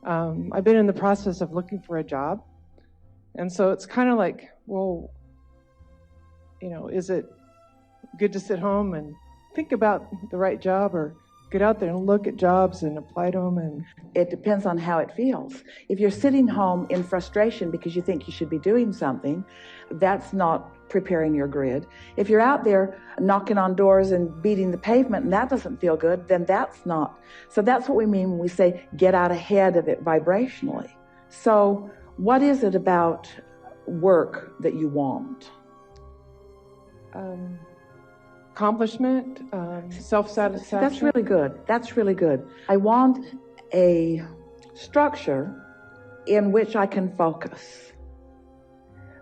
I've been in the process of looking for a job. And so it's kind of like, well, is it good to sit home and think about the right job, or get out there and look at jobs and apply to them? And it depends on how it feels. If you're sitting home in frustration because you think you should be doing something, that's not preparing your grid. If you're out there knocking on doors and beating the pavement and that doesn't feel good, then that's not. So that's what we mean when we say get out ahead of it vibrationally. So what is it about work that you want? Accomplishment, self-satisfaction. That's really good. That's really good. I want a structure in which I can focus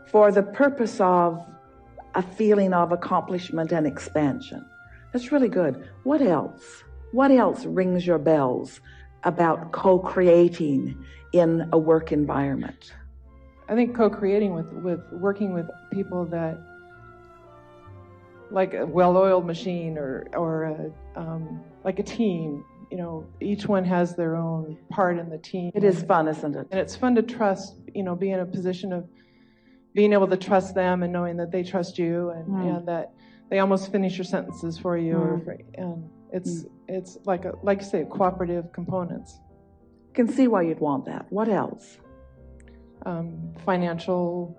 for the purpose of a feeling of accomplishment and expansion. That's really good. What else? What else rings your bells about co-creating in a work environment? I think co-creating with working with people that, like a well-oiled machine, or like a team. Each one has their own part in the team. It is fun, isn't it? And it's fun to trust. Be in a position of being able to trust them and knowing that they trust you, and that they almost finish your sentences for you. And it's like you say, cooperative components. Can see why you'd want that. What else? Financial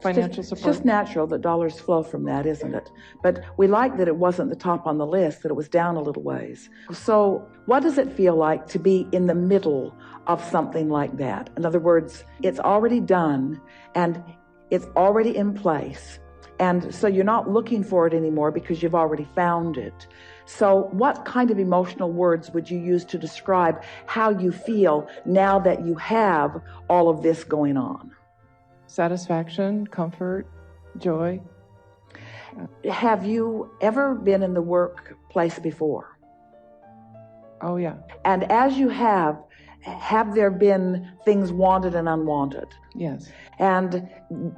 support. It's just natural that dollars flow from that, isn't it? But we like that it wasn't the top on the list, that it was down a little ways. So what does it feel like to be in the middle of something like that? In other words, it's already done and it's already in place. And so you're not looking for it anymore because you've already found it. So what kind of emotional words would you use to describe how you feel now that you have all of this going on? Satisfaction, comfort, joy. Have you ever been in the workplace before? Oh, yeah. And as you have there been things wanted and unwanted? Yes. And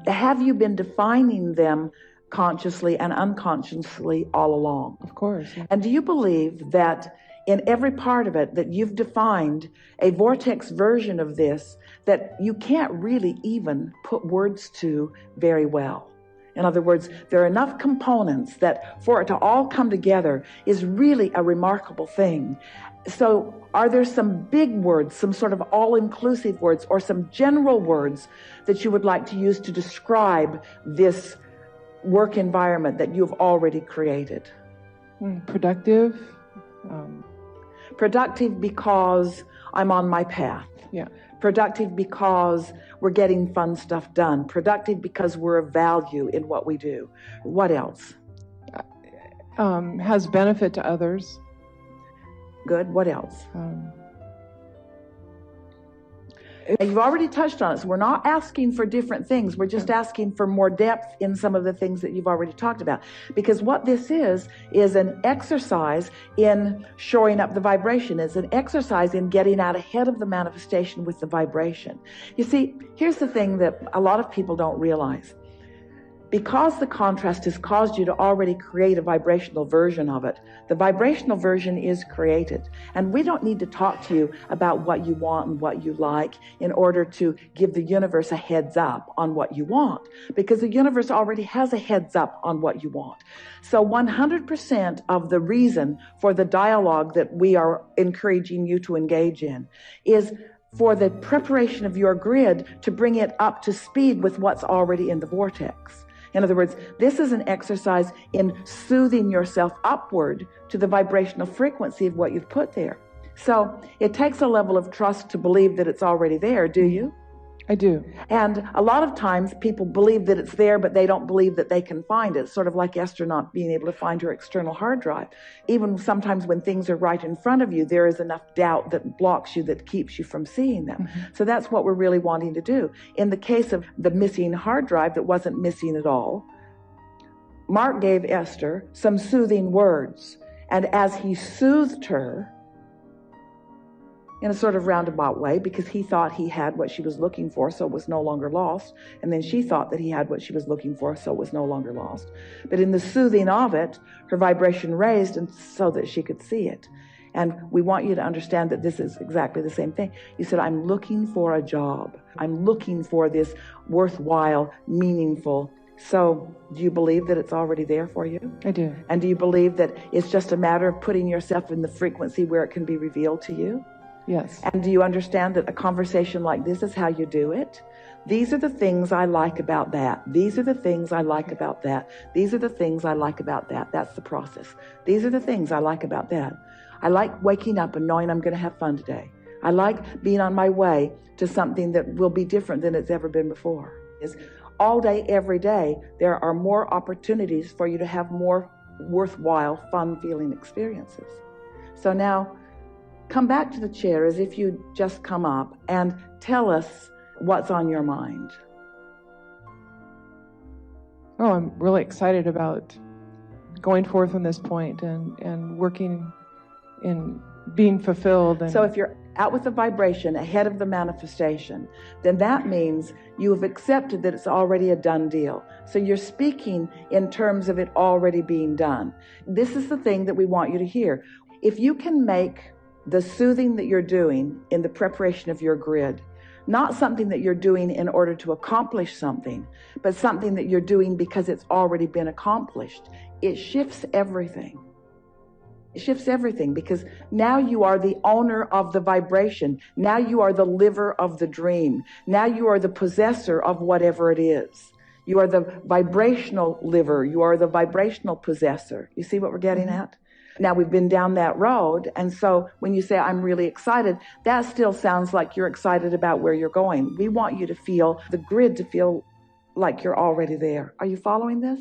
have you been defining them consciously and unconsciously all along? Of course. Yeah. And do you believe that in every part of it that you've defined a vortex version of this that you can't really even put words to very well? In other words, there are enough components that for it to all come together is really a remarkable thing. So are there some big words, some sort of all-inclusive words, or some general words that you would like to use to describe this work environment that you've already created? Productive. Productive because I'm on my path. Yeah. Productive because we're getting fun stuff done. Productive because we're of value in what we do. What else? Has benefit to others. Good. What else? You've already touched on it, so we're not asking for different things. We're just asking for more depth in some of the things that you've already talked about. Because what this is an exercise in shoring up the vibration. It's an exercise in getting out ahead of the manifestation with the vibration. You see, here's the thing that a lot of people don't realize. Because the contrast has caused you to already create a vibrational version of it, the vibrational version is created. And we don't need to talk to you about what you want and what you like in order to give the universe a heads up on what you want, because the universe already has a heads up on what you want. So 100% of the reason for the dialogue that we are encouraging you to engage in is for the preparation of your grid to bring it up to speed with what's already in the vortex. In other words, this is an exercise in soothing yourself upward to the vibrational frequency of what you've put there. So it takes a level of trust to believe that it's already there, do you? I do. And a lot of times people believe that it's there, but they don't believe that they can find it. It's sort of like Esther not being able to find her external hard drive. Even sometimes when things are right in front of you, there is enough doubt that blocks you, that keeps you from seeing them. Mm-hmm. So that's what we're really wanting to do. In the case of the missing hard drive that wasn't missing at all, Mark gave Esther some soothing words. And as he soothed her, in a sort of roundabout way, because he thought he had what she was looking for, so it was no longer lost. And then she thought that he had what she was looking for, so it was no longer lost. But in the soothing of it, her vibration raised and so that she could see it. And we want you to understand that this is exactly the same thing. You said, I'm looking for a job. I'm looking for this worthwhile, meaningful. So do you believe that it's already there for you? I do. And do you believe that it's just a matter of putting yourself in the frequency where it can be revealed to you? Yes. And do you understand that a conversation like this is how you do it? These are the things I like about that. These are the things I like about that. These are the things I like about that. That's the process. These are the things I like about that. I like waking up and knowing I'm going to have fun today. I like being on my way to something that will be different than it's ever been before. Is all day, every day, there are more opportunities for you to have more worthwhile, fun-feeling experiences. So now, come back to the chair as if you just come up and tell us what's on your mind. Oh, I'm really excited about going forth from this point and working in being fulfilled. And so if you're out with the vibration ahead of the manifestation, then that means you have accepted that it's already a done deal. So you're speaking in terms of it already being done. This is the thing that we want you to hear. If you can make the soothing that you're doing in the preparation of your grid not something that you're doing in order to accomplish something, but something that you're doing because it's already been accomplished, it shifts everything. It shifts everything because now you are the owner of the vibration. Now you are the liver of the dream. Now you are the possessor of whatever it is. You are the vibrational liver. You are the vibrational possessor. You see what we're getting at? Now we've been down that road. And so when you say, I'm really excited, that still sounds like you're excited about where you're going. We want you to feel the grid, to feel like you're already there. Are you following this?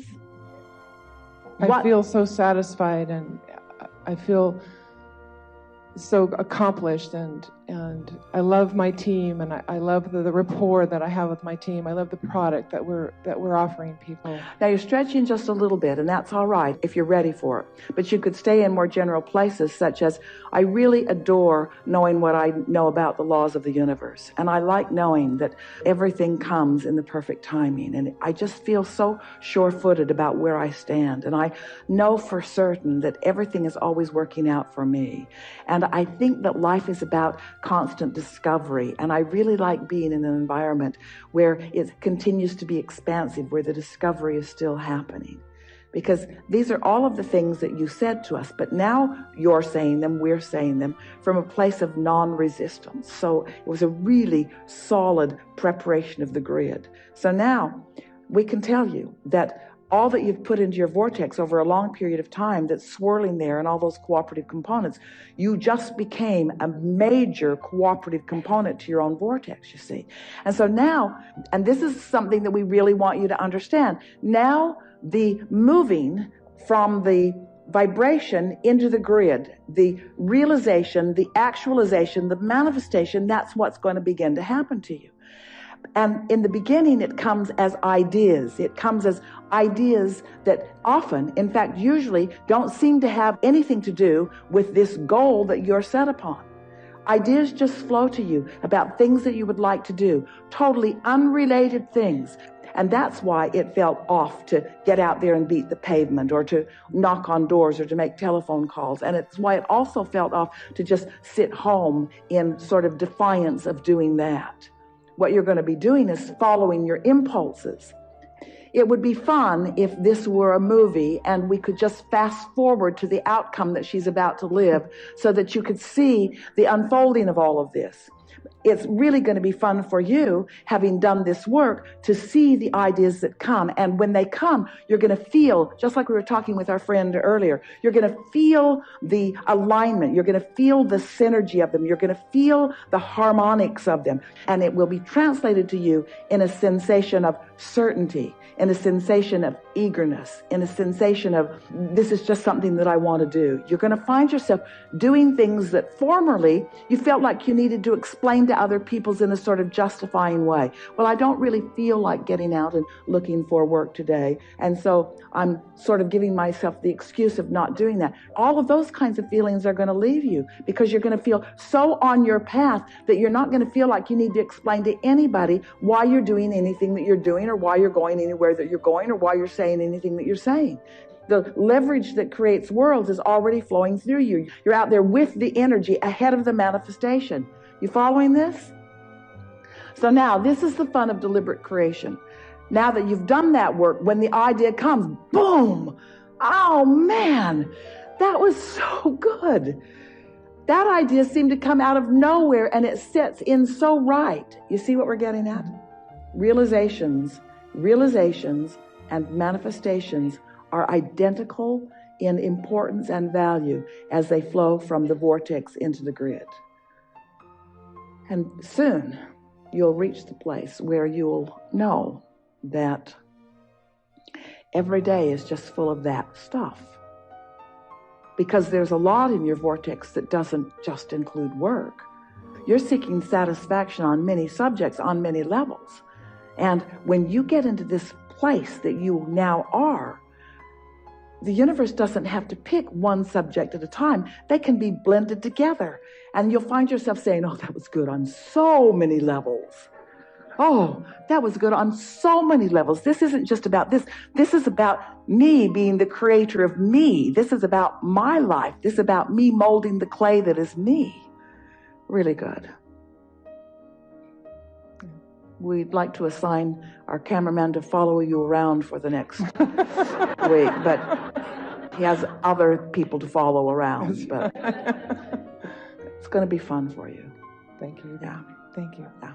I feel so satisfied and I feel so accomplished, and I love my team, and I love the rapport that I have with my team. I love the product that we're offering people. Now you're stretching just a little bit, and that's all right if you're ready for it. But you could stay in more general places, such as, I really adore knowing what I know about the laws of the universe, and I like knowing that everything comes in the perfect timing, and I just feel so sure-footed about where I stand, and I know for certain that everything is always working out for me. And I think that life is about constant discovery, and I really like being in an environment where it continues to be expansive, where the discovery is still happening. Because these are all of the things that you said to us, but now you're saying them, we're saying them from a place of non-resistance. So it was a really solid preparation of the grid. So now we can tell you that all that you've put into your vortex over a long period of time that's swirling there and all those cooperative components, you just became a major cooperative component to your own vortex, you see. And so now, and this is something that we really want you to understand, now the moving from the vibration into the grid, the realization, the actualization, the manifestation, that's what's going to begin to happen to you. And in the beginning, it comes as ideas. It comes as ideas that often, in fact, usually don't seem to have anything to do with this goal that you're set upon. Ideas just flow to you about things that you would like to do, totally unrelated things. And that's why it felt off to get out there and beat the pavement or to knock on doors or to make telephone calls. And it's why it also felt off to just sit home in sort of defiance of doing that. What you're going to be doing is following your impulses. It would be fun if this were a movie and we could just fast forward to the outcome that she's about to live so that you could see the unfolding of all of this. It's really going to be fun for you, having done this work, to see the ideas that come. And when they come, you're going to feel, just like we were talking with our friend earlier, you're going to feel the alignment. You're going to feel the synergy of them. You're going to feel the harmonics of them. And it will be translated to you in a sensation of certainty, in a sensation of eagerness, in a sensation of, this is just something that I want to do. You're going to find yourself doing things that formerly you felt like you needed to explain to other people's in a sort of justifying way. Well, I don't really feel like getting out and looking for work today, and so I'm sort of giving myself the excuse of not doing that. All of those kinds of feelings are going to leave you because you're going to feel so on your path that you're not going to feel like you need to explain to anybody why you're doing anything that you're doing or why you're going anywhere that you're going or why you're saying anything that you're saying. The leverage that creates worlds is already flowing through you. You're out there with the energy ahead of the manifestation. You following this? So now, this is the fun of deliberate creation. Now that you've done that work, when the idea comes, boom! Oh man, that was so good. That idea seemed to come out of nowhere, and it sets in so right. You see what we're getting at? Realizations, and manifestations are identical in importance and value as they flow from the vortex into the grid. And soon, you'll reach the place where you'll know that every day is just full of that stuff. Because there's a lot in your vortex that doesn't just include work. You're seeking satisfaction on many subjects, on many levels. And when you get into this place that you now are, the universe doesn't have to pick one subject at a time. They can be blended together. And you'll find yourself saying, oh, that was good on so many levels. Oh, that was good on so many levels. This isn't just about this. This is about me being the creator of me. This is about my life. This is about me molding the clay that is me. Really good. We'd like to assign our cameraman to follow you around for the next week, but he has other people to follow around. But it's going to be fun for you. Thank you. Yeah. Thank you. Yeah.